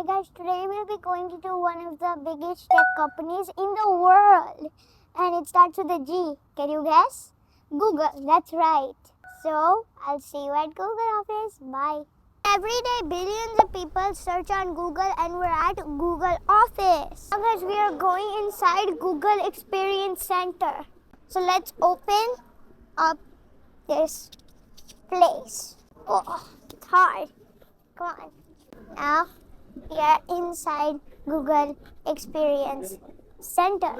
guys, today we'll be going to one of the biggest tech companies in the world. And it starts with a G. Can you guess? Google, that's right. So, I'll see you at Google office. Bye. Every day, billions of people search on Google and we're at Google office. Now guys, we are going inside Google Experience Center. So let's open up this place. Oh, it's hard. Come on. Now, we are inside Google Experience Center.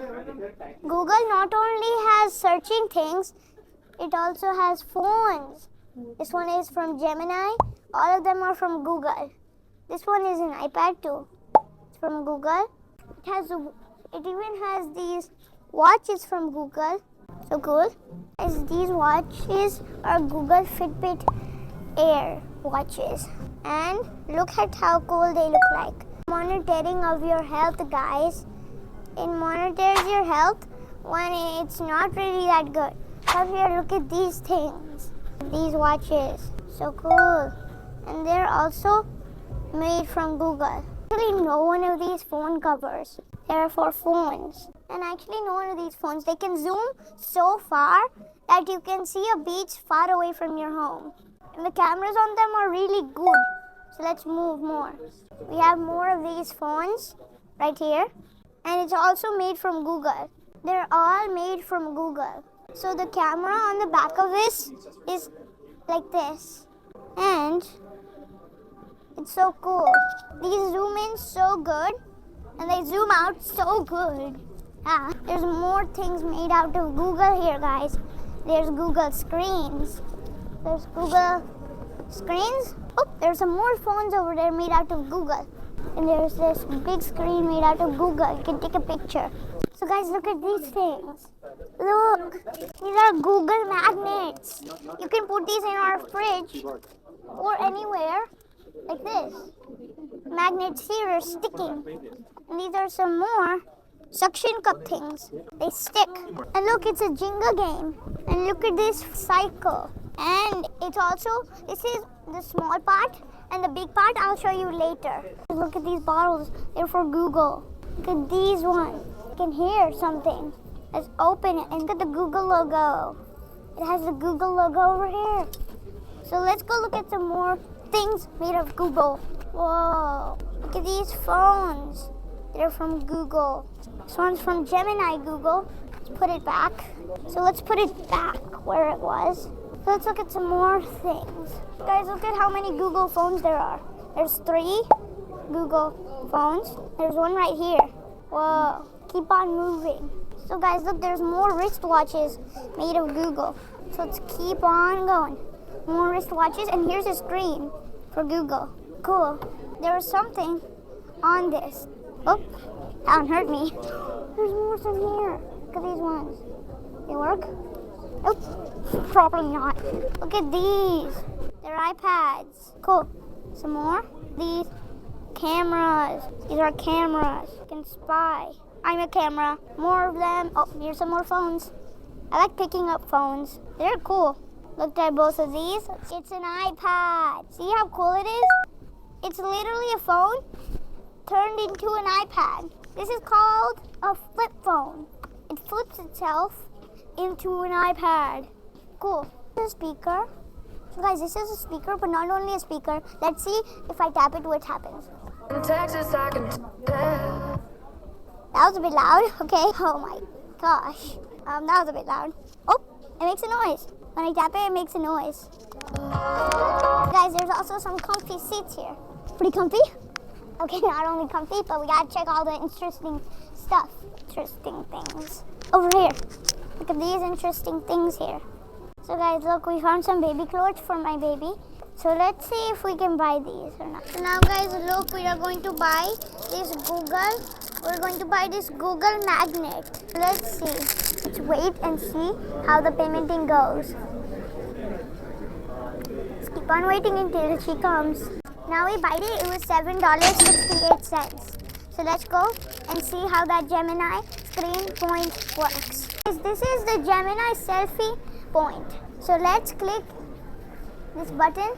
Google not only has searching things, it also has phones. This one is from Gemini. All of them are from Google. This one is an iPad too. It's from Google. It even has these watches from Google. So cool. These watches are Google Fitbit Air watches. And look at how cool they look like. Monitoring of your health, guys. It monitors your health when it's not really that good. Up here, look at these things. These watches. So cool. And they're also made from Google. Actually, no one of these phone covers. They're for phones. And actually, no one of these phones, they can zoom so far that you can see a beach far away from your home. And the cameras on them are really good. So let's move more. We have more of these phones right here. And it's also made from Google. They're all made from Google. So the camera on the back of this is like this. And it's so cool. These zoom in so good. And they zoom out so good. There's more things made out of Google here, guys. There's Google Screens. There's Google Screens. Oh, there's some more phones over there made out of Google. And there's this big screen made out of Google. You can take a picture. So guys, look at these things. Look, these are Google magnets. You can put these in our fridge or anywhere like this. Magnets here are sticking. And these are some more suction cup things. They stick. And look, it's a Jenga game. And look at this cycle. And it's also, this is the small part and the big part I'll show you later. Look at these bottles. They're for Google. Look at these ones. You can hear something. Let's open it and look at the Google logo. It has the Google logo over here. So let's go look at some more things made of Google. Whoa. Look at these phones. They're from Google. This one's from Gemini Google. Let's put it back. So let's put it back where it was. So let's look at some more things. Guys, look at how many Google phones there are. There's 3 Google phones. There's one right here. Whoa. Keep on moving. So guys, look, there's more wristwatches made of Google. So let's keep on going. More wristwatches, and here's a screen for Google. Cool. There was something on this. Oh, that one hurt me. There's more from here. Look at these ones. They work? Nope, probably not. Look at these. They're iPads. Cool. Some more. These cameras. These are cameras. You can spy. I'm a camera. More of them. Oh, here's some more phones. I like picking up phones. They're cool. Looked at both of these. It's an iPad. See how cool it is? It's literally a phone turned into an iPad. This is called a flip phone. It flips itself into an iPad. Cool. This is a speaker. So guys, this is a speaker, but not only a speaker. Let's see if I tap it, what happens. In Texas, I can tell. That was a bit loud. Okay. Oh my gosh. That was a bit loud. Oh, it makes a noise. When I tap it, it makes a noise. Guys, there's also some comfy seats here. Pretty comfy? Okay, not only comfy, but we gotta check all the interesting stuff. Interesting things. Over here. Look at these interesting things here. So guys, look, we found some baby clothes for my baby. So let's see if we can buy these or not. So now guys, look, we are going to buy this Google. We're going to buy this Google magnet. Let's see. Let's wait and see how the paymenting goes. Let's keep on waiting until she comes. Now we bought it. It was $7.68. So let's go and see how that Gemini screen point works. This is the Gemini selfie point. So let's click this button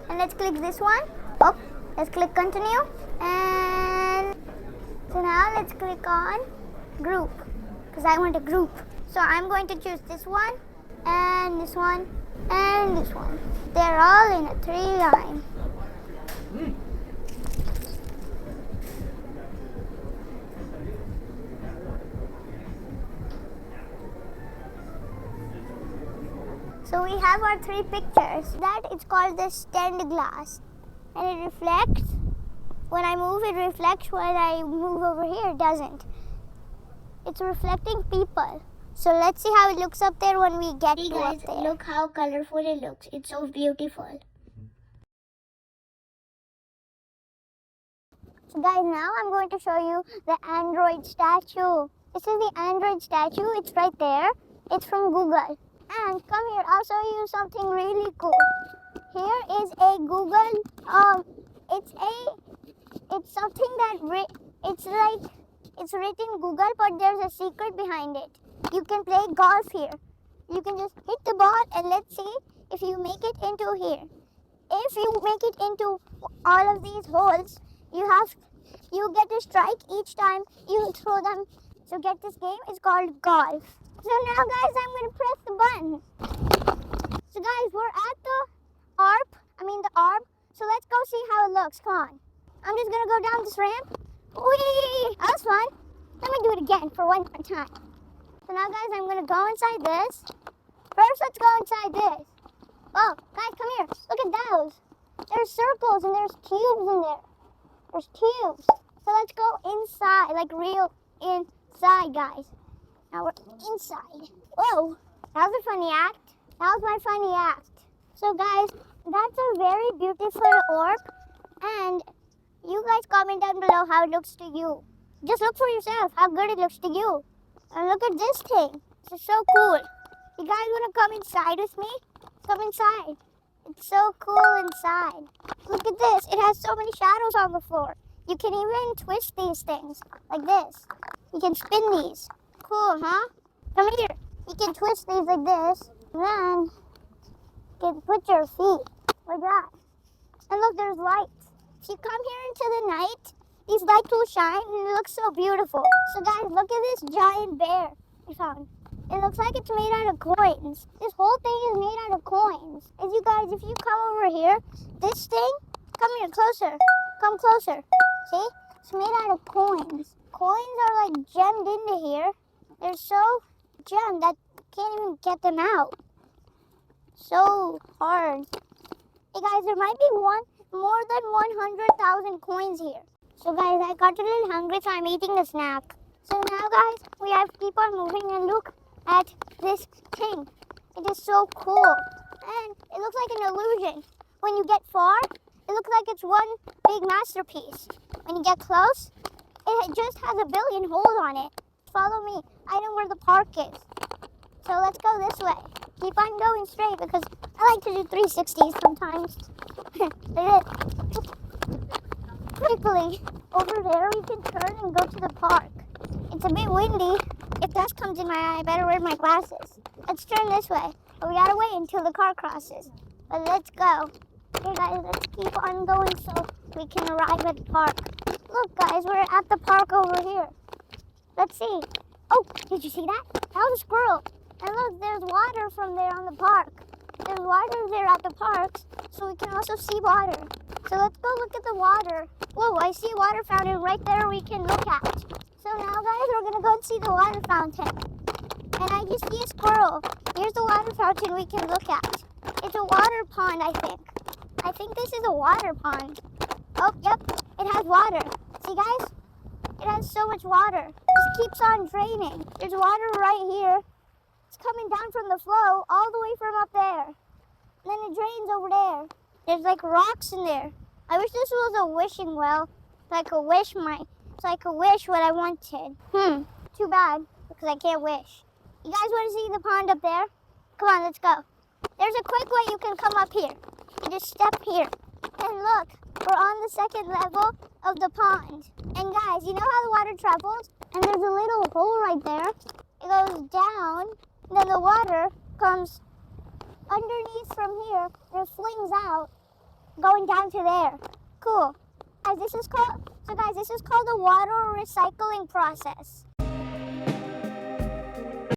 and let's click this one. Oh, let's click continue. And click on group because I want a group. So I'm going to choose this one and this one and this one. They're all in a 3 line. So we have our 3 pictures. That it's called the stained glass, and it reflects. When I move, it reflects. When I move over here, it doesn't. It's reflecting people. So let's see how it looks up there when we get to up there. Look how colorful it looks. It's so beautiful. So guys, now I'm going to show you the Android statue. This is the Android statue. It's right there. It's from Google. And come here, I'll show you something really cool. Here is a Google, it's something that, it's written Google, but there's a secret behind it. You can play golf here. You can just hit the ball and let's see if you make it into here. If you make it into all of these holes, you get a strike each time you throw them. So get this game, it's called golf. So now guys, I'm going to press the button. So guys, we're at the orb. So let's go see how it looks. Come on. I'm just going to go down this ramp. Whee! That was fun. Let me do it again for one more time. So now guys, I'm going to go inside this. First, let's go inside this. Oh, guys, come here. Look at those. There's circles and there's cubes in there. There's cubes. So let's go inside, like real inside, guys. Now we're inside. Whoa, that was a funny act. That was my funny act. So guys, that's a very beautiful orb. And you guys comment down below how it looks to you. Just look for yourself how good it looks to you. And look at this thing. This is so cool. You guys want to come inside with me? Come inside. It's so cool inside. Look at this. It has so many shadows on the floor. You can even twist these things like this. You can spin these. Cool, huh? Come here. You can twist these like this. And then you can put your feet like that. And look, there's lights. If you come here into the night, these lights will shine and it looks so beautiful. So guys, look at this giant bear we found. It looks like it's made out of coins. This whole thing is made out of coins. If you come over here, this thing, come here, closer. Come closer. See? It's made out of coins. Coins are like gemmed into here. They're so gemmed that you can't even get them out. So hard. Hey guys, there might be more than 100,000 coins here. So guys, I got a little hungry, so I'm eating a snack. So now guys, we have to keep on moving and look at this thing. It is so cool. And it looks like an illusion. When you get far, it looks like it's one big masterpiece. When you get close, it just has a billion holes on it. Follow me. I know where the park is. So let's go this way. Keep on going straight because I like to do 360s sometimes. Quickly, over there we can turn and go to the park. It's a bit windy. If dust comes in my eye, I better wear my glasses. Let's turn this way. But we gotta wait until the car crosses. But let's go. Okay guys, let's keep on going so we can arrive at the park. Look guys, we're at the park over here. Let's see. Oh, did you see that? That was a squirrel. And look, there's water from there on the park. There's water there at the parks, so we can also see water. So let's go look at the water. Whoa, I see a water fountain right there we can look at. So now guys, we're gonna go and see the water fountain. And I just see a squirrel. Here's the water fountain we can look at. It's a water pond, I think. I think this is a water pond. Oh, yep, it has water. See guys? It has so much water. It keeps on draining. There's water right here. It's coming down from the flow all the way from up there. And then it drains over there. There's like rocks in there. I wish this was a wishing well. So I could wish what I wanted. Too bad, because I can't wish. You guys want to see the pond up there? Come on, let's go. There's a quick way you can come up here. You just step here. And look, we're on the second level of the pond. And guys, you know how the water travels? And there's a little hole right there. It goes down, and then the water comes underneath from here, and it flings out, going down to there. Cool. Guys, this is called So guys, this is called the water recycling process.